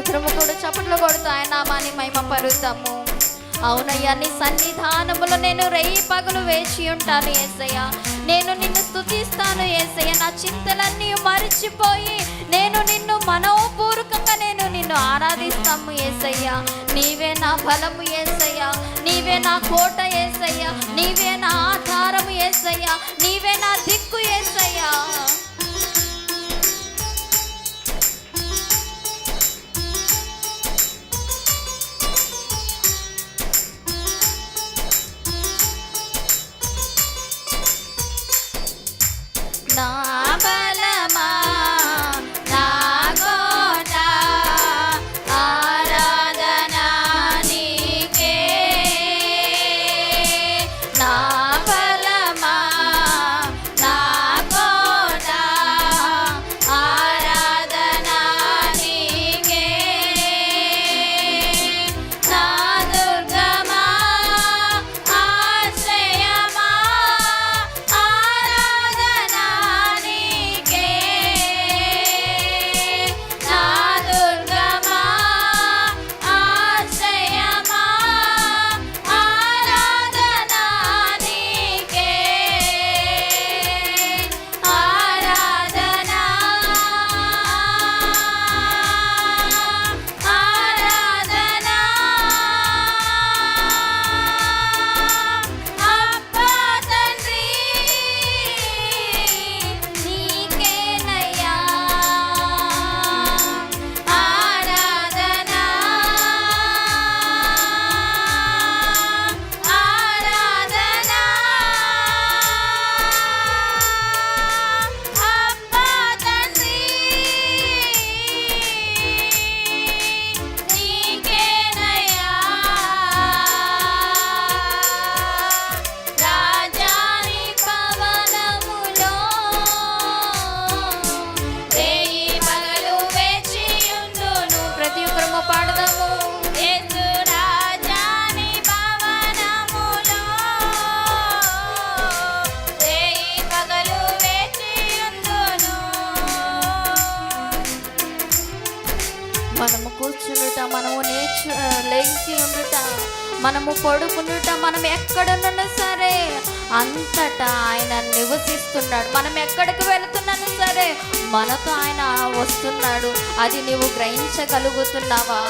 మనందరము కూడా చప్పట్లు కొడుతూ ఆయన నామాన్ని మహిమ పరుద్దాము. అవునయ్యా, నీ సన్నిధానములో నేను రేయి పగలు వేచి ఉంటాను యేసయ్య. నేను నిన్ను స్తుతిస్తాను యేసయ్య. నా చింతలన్నీ మరిచిపోయి నేను నిన్ను మనోపూర్వకంగా నిన్ను ఆరాధిస్తాము యేసయ్య. నీవే నా బలము యేసయ్య, నీవే నా కోట యేసయ్య, నీవే నా ఆధారము యేసయ్య, నీవే నా దిక్కు యేసయ్య. నా బలమా, నా కోట, ఆరాధన నీకే. నా బలమా, నా కోట, ఆరాధన నీకే. నా దుర్గమా, ఆశ్రయమా, ఆరాధన నీకే. నా దుర్గమా, ఆశ్రయమా, ఆరాధన నీకే. ఆరాధన, ఆరాధన. అబ్బా తండ్రి నీకేనయ్యా ఆరాధన, ఆరాధన. అబ్బా తండ్రి నీకేనయ్యా రాజాని పవనములో రేయి పగలు వేచియుందును. ప్రతి ఒక్కరము పాడదాము. యేసు రాజాని పవనములో రేయి పగలు వేచియుందును. మనము కూర్చుండుట, మనము లేచి ఉండుట, మనము పడుకుండుట, మనం ఎక్కడున్నా సరే అంతటా ఆయన నివసిస్తున్నాడు. మనం ఎక్కడికి వెళుతున్నాను సరే మనతో ఆయన వస్తున్నాడు. అది నీవు గ్రహించగలుగుతున్నావా?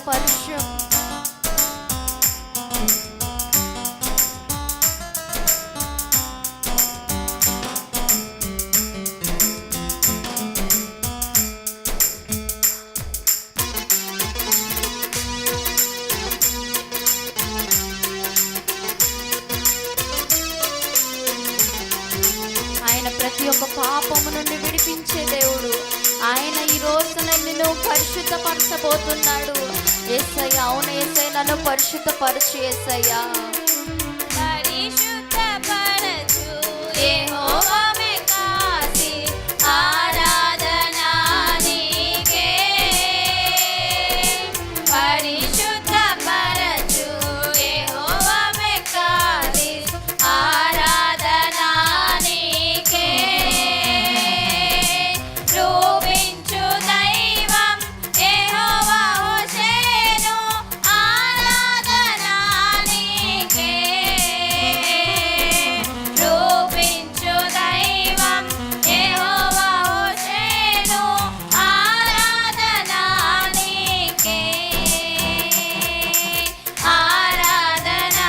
పరిశుద్ధపరచు. ప్రతి ఒక్క పాపము నుండి విడిపించే దేవుడు ఆయన. ఈ రోజున నిన్ను పరిశుద్ధపరచబోతున్నాడు. యేసయ్య, అవును యేసయ్య, నన్ను పరిశుద్ధపరచు యేసయ్య. పరిశుద్ధపరచు యెహోవా మెకాసి ఆరాధన నీకే. పరిశుద్ధపరచు యెహోవా మెకాసి ఆరాధన నీకే. రూపించు దైవం యెహోవా హోషేను ఆరాధన నీకే. రూపించు దైవం యెహోవా హోషేను ఆరాధన నీకే. ఆరాధన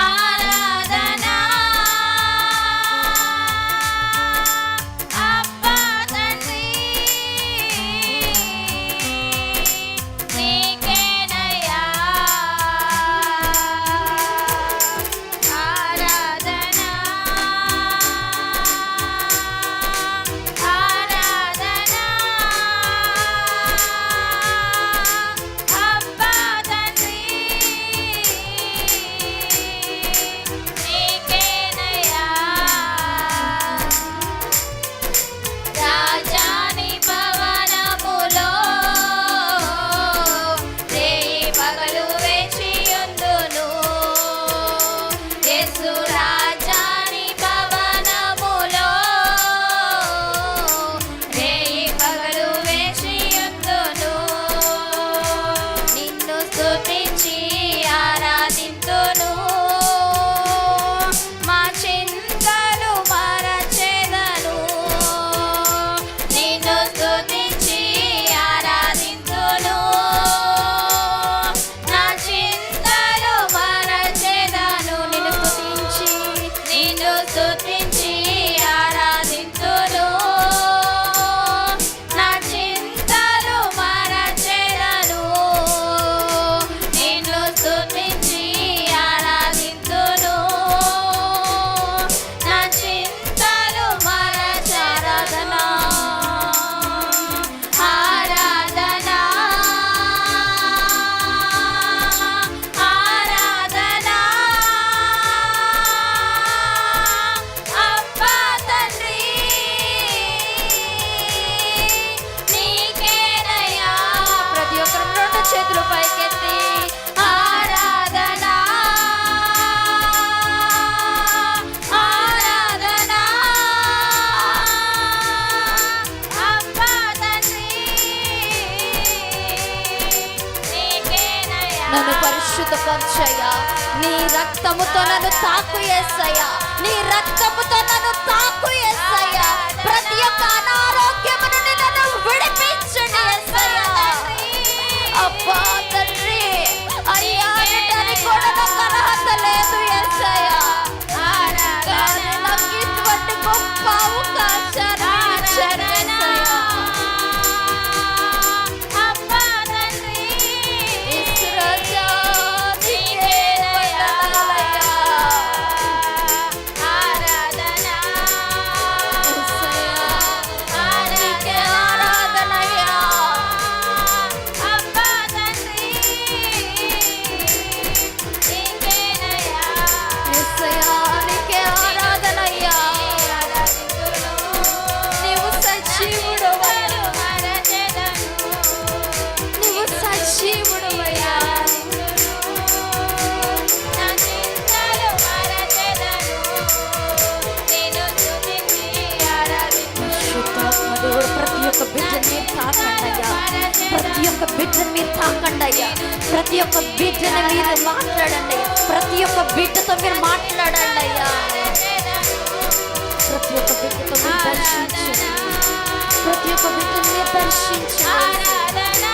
ఆరాధన అబ్బా తండ్రి నీకేనయ్యా. ఆరాధన ఆరాధన అబ్బా తండ్రి నీకేనయ్యా. రాజాని భవనములో రేయి పగలు వేచియుందును. యేసు రాజాని భవనములో రేయి పగలు వేచియుందును. నిన్ను స్తుతించి ఆరాధింతును. మా చింతలు మరచెదను. నిన్ను స్తుతించి ఆరాధింతును. నా చింతలు మరచెదను. నిన్ను స్తుతించి ఆరాధింతును. నా చింతలు మరచెదను. నిన్ను స్తుతించి ఆరాధింతును. నా చింతలు మరచారాధన. ఆరాధన ఆరాధన అబ్బా తండ్రి నీకేనయ్యా. ప్రతి ఒక్కరు రెండు చేతులు పైకెత్తి ఆరాధన ఆరాధన అబ్బా తండ్రి నీకేనయ్యా. నన్ను పరిశుద్ధపరచయ్యా. నీ రక్తముతో నన్ను తాకు యేసయ్యా. నీ రక్తముతో నన్ను తాకు యేసయ్యా. ప్రతి ఒక్క అనారోగ్యము నుండి నన్ను విడిపించండి యేసయ్యా. అబ్బా తండ్రి, అయ్యా అనటానికి కూడా నాకు అర్హత లేదు యేసయ్యా. కానీ నాకు ఇటువంటి గొప్ప అవకాశాన్ని ఇచ్చారు యేసయ్యా. అబ్బా తండ్రి యేసు రాజా, నీకే వందనాలయ్యా. ఆరాధన యేసయ్యా, నీకే ఆరాధనయ్యా. అబ్బా తండ్రి నీకేనయ్యా. యేసయ్యా, నీకే ఆరాధనయ్యా. నీవు సజీవుడవయ్యా. నీవు సజీవుడవయ్యా. నా చింతలు మరచెదను. నిన్ను స్తుతించి ఆరాధింతును. పరిశుద్ధాత్మ దేవుడు ప్రతి ఒక్క బిడ్డని మీరు తాకండయ్యా. ప్రతి ఒక్క బిడ్డని మీరు తాకండయ్యా. ప్రతి ఒక్క బిడ్డని మీరు మాట్లాడండి. ప్రతి ఒక్క బిడ్డతో మీరు మాట్లాడండి అయ్యా. ప్రతి ఒక్క బిడ్డతో మీరు దర్శించండి. ప్రతి ఒక్క బిడ్డని మీరు దర్శించండి. ఆరాధన